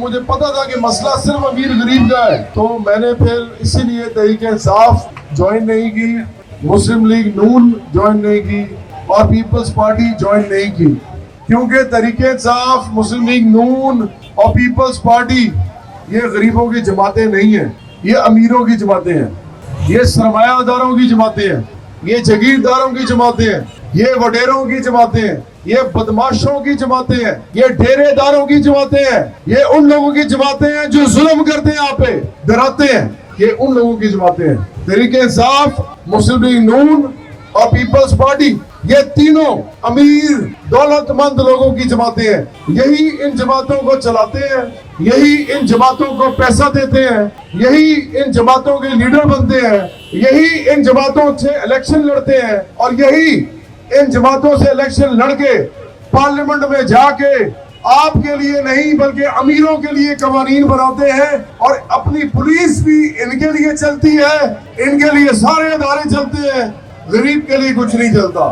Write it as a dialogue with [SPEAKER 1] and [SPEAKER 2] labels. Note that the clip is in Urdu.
[SPEAKER 1] مجھے پتا تھا کہ مسئلہ صرف امیر غریب کا ہے، تو میں نے پھر اسی لیے تحریک انصاف جوائن نہیں کی، مسلم لیگ نون جوائن نہیں کی اور پیپلز پارٹی جوائن نہیں کی، کیونکہ تحریک انصاف، مسلم لیگ نون اور پیپلز پارٹی یہ غریبوں کی جماعتیں نہیں ہیں، یہ امیروں کی جماعتیں ہیں، یہ سرمایہ داروں کی جماعتیں ہیں، یہ جگیرداروں کی جماعتیں ہیں، یہ وڈیروں کی جماعتیں ہیں، یہ بدماشوں کی جماعتیں ہیں، یہ ڈیرے داروں کی جماعتیں ہیں، یہ ان لوگوں کی جماعتیں ہیں جو ظلم کرتے ہیں آپ پہ، ڈراتے ہیں، یہ ان لوگوں کی جماعتیں ہیں۔ تحریک انصاف، مسلم لیگ نون اور پیپلز پارٹی یہ تینوں امیر دولت مند لوگوں کی جماعتیں ہیں، یہی ان جماعتوں کو چلاتے ہیں، یہی ان جماعتوں کو پیسہ دیتے ہیں، یہی ان جماعتوں کے لیڈر بنتے ہیں، یہی ان جماعتوں سے الیکشن لڑتے ہیں، اور یہی ان جماعتوں سے الیکشن لڑ کے پارلیمنٹ میں جا کے آپ کے لیے نہیں بلکہ امیروں کے لیے قوانین بناتے ہیں، اور اپنی پولیس بھی ان کے لیے چلتی ہے، ان کے لیے سارے ادارے چلتے ہیں، غریب کے لیے کچھ نہیں چلتا۔